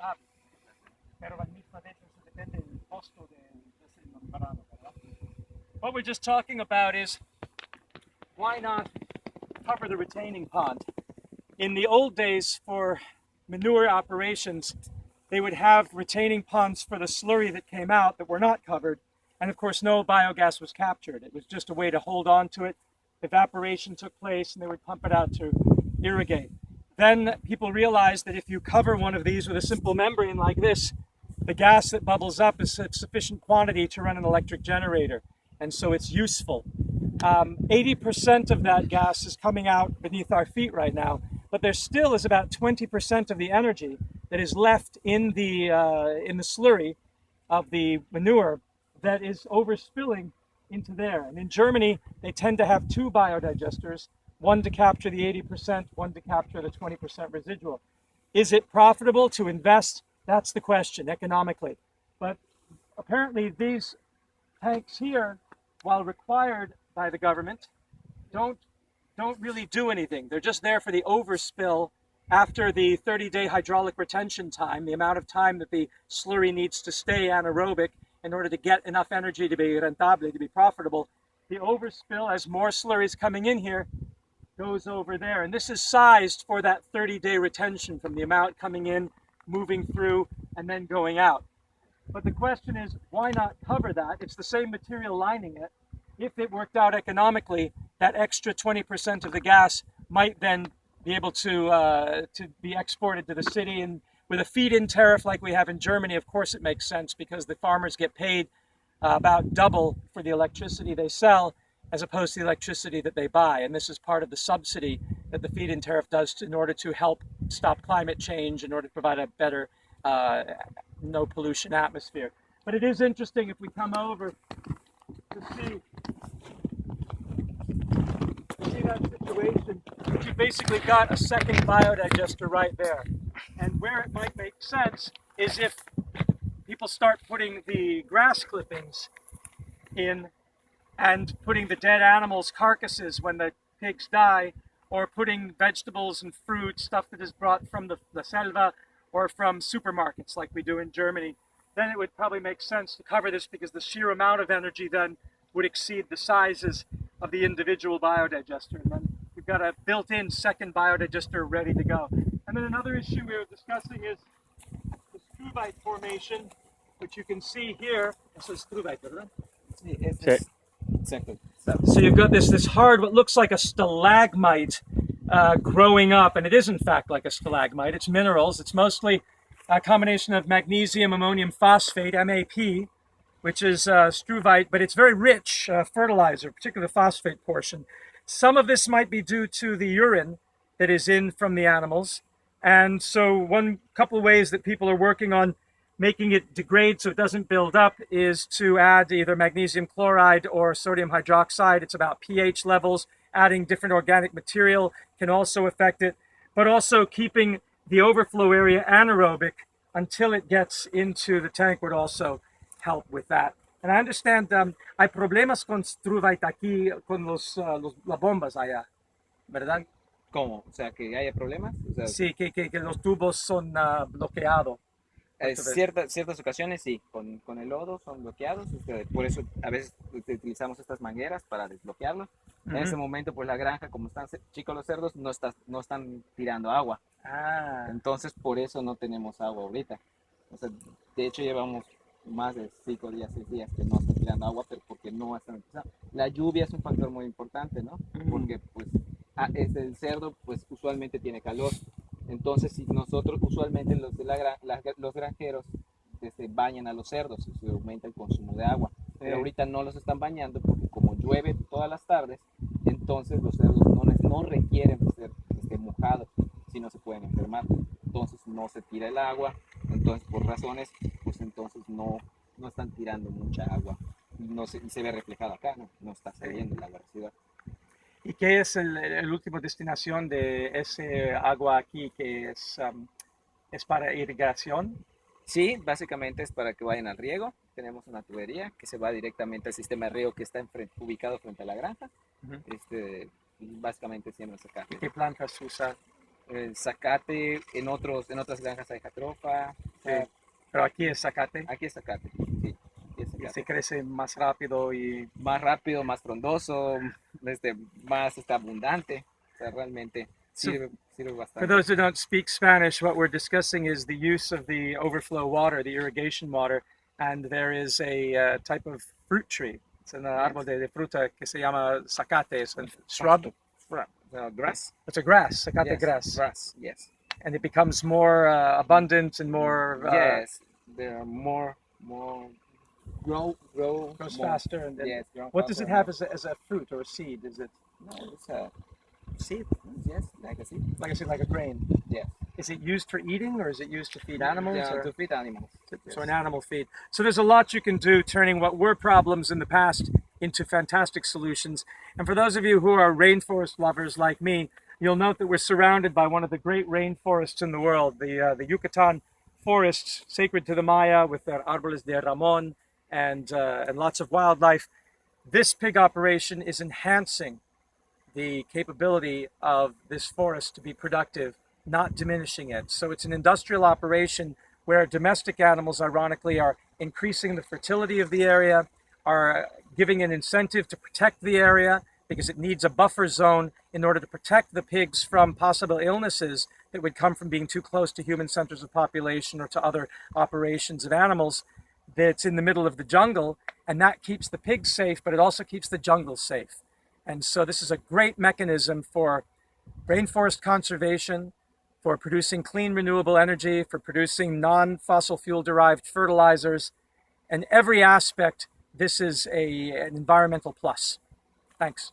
rentable. Pero al mismo tiempo eso depende del costo de ese nombrado, ¿verdad? What we're just talking about is why not cover the retaining pond? In the old days, for manure operations, they would have retaining ponds for the slurry that came out that were not covered. And of course, no biogas was captured. It was just a way to hold on to it. Evaporation took place and they would pump it out to irrigate. Then people realized that if you cover one of these with a simple membrane like this, the gas that bubbles up is a sufficient quantity to run an electric generator. And so it's useful. 80% of that gas is coming out beneath our feet right now, but there still is about 20% of the energy that is left in the slurry of the manure that is overspilling into there. And in Germany, they tend to have two biodigesters, one to capture the 80%, one to capture the 20% residual. Is it profitable to invest? That's the question economically. But apparently these tanks here, while required by the government, don't really do anything. They're just there for the overspill after the 30-day hydraulic retention time, the amount of time that the slurry needs to stay anaerobic in order to get enough energy to be rentable, to be profitable. The overspill, as more slurry is coming in here, goes over there. And this is sized for that 30-day retention from the amount coming in, moving through, and then going out. But the question is, why not cover that? It's the same material lining it. If it worked out economically, that extra 20% of the gas might then be able to be exported to the city. And with a feed-in tariff like we have in Germany, of course it makes sense because the farmers get paid about double for the electricity they sell as opposed to the electricity that they buy. And this is part of the subsidy that the feed-in tariff does in order to help stop climate change, in order to provide a better no pollution atmosphere. But it is interesting if we come over to see that situation, you basically got a second biodigester right there. And where it might make sense is if people start putting the grass clippings in and putting the dead animals' carcasses when the pigs die, or putting vegetables and fruit, stuff that is brought from the selva or from supermarkets like we do in Germany, then it would probably make sense to cover this because the sheer amount of energy then would exceed the sizes of the individual biodigester. And then we've got a built-in second biodigester ready to go. And then another issue we were discussing is the struvite formation, which you can see here. Eso es struvite, ¿verdad? Sí, exacto. So you've got this hard, what looks like a stalagmite growing up, and it is in fact like a stalagmite. It's minerals. It's mostly a combination of magnesium ammonium phosphate, MAP, which is struvite, but it's very rich fertilizer, particularly the phosphate portion. Some of this might be due to the urine that is in from the animals. And so one couple of ways that people are working on making it degrade so it doesn't build up is to add either magnesium chloride or sodium hydroxide. It's about pH levels. Adding different organic material can also affect it, but also keeping the overflow area anaerobic until it gets into the tank would also help with that. And I understand hay problemas con struvite aquí, con las bombas allá, ¿verdad? ¿Cómo? O sea, que haya problemas. O sea, Sí, que los tubos son bloqueados. ciertas ocasiones sí, con el lodo son bloqueados, por eso a veces utilizamos estas mangueras para desbloquearlos. En ese momento, pues la granja, como están chicos los cerdos, no están tirando agua. Entonces, por eso no tenemos agua ahorita. O sea, de hecho, llevamos más de 5 días, 6 días que no están tirando agua, pero porque no están empezando. La lluvia es un factor muy importante, ¿no? Porque, pues, el cerdo, pues, usualmente tiene calor. Entonces, si nosotros, usualmente los granjeros bañan a los cerdos y se aumenta el consumo de agua. Pero ahorita no los están bañando porque como llueve todas las tardes, entonces los cerdos no requieren ser mojados, si no se pueden enfermar. Entonces no se tira el agua, entonces por razones, pues entonces no están tirando mucha agua. Y se ve reflejado acá, no está saliendo el agua de la ciudad. ¿Y qué es el último destinación de ese agua aquí que es para irrigación? Sí, básicamente es para que vayan al riego. Tenemos una tubería que se va directamente al sistema de riego que está ubicado frente a la granja. Básicamente siembra zacate. ¿Qué plantas usan? El zacate, en otras granjas hay jatrofa, Sí. Pero aquí es zacate. Aquí es zacate. Sí, aquí es Y zacate. se crece más rápido y Más rápido, más frondoso, más abundante. O sea, realmente So, sirve for bastante. those who don't speak Spanish, what we're discussing is the use of the overflow water, the irrigation water, and there is a type of fruit tree. It's an árbol de fruta que se llama zacate. It's a shrub. Grass? It's a grass, zacate Yes, grass. grass, yes. And it becomes more abundant and more Yes, there are more grows more. faster. And Yes, grow what does faster it and have more. as a fruit or a seed? Is it No, it's a seed. Yes, like a seed. like I said, like a grain? Yes. Is it used for eating or is it used to feed animals? Yeah, Or? to feed animals. So Yes. an animal feed. So there's a lot you can do turning what were problems in the past into fantastic solutions. And for those of you who are rainforest lovers like me, you'll note that we're surrounded by one of the great rainforests in the world, the Yucatan forests, sacred to the Maya, with their árboles de Ramón and lots of wildlife. This pig operation is enhancing the capability of this forest to be productive, not diminishing it. So it's an industrial operation where domestic animals, ironically, are increasing the fertility of the area, are giving an incentive to protect the area because it needs a buffer zone in order to protect the pigs from possible illnesses that would come from being too close to human centers of population or to other operations of animals that's in the middle of the jungle. And that keeps the pigs safe, but it also keeps the jungle safe. And so this is a great mechanism for rainforest conservation, for producing clean renewable energy, for producing non-fossil fuel derived fertilizers, and every aspect, this is an environmental plus. Thanks.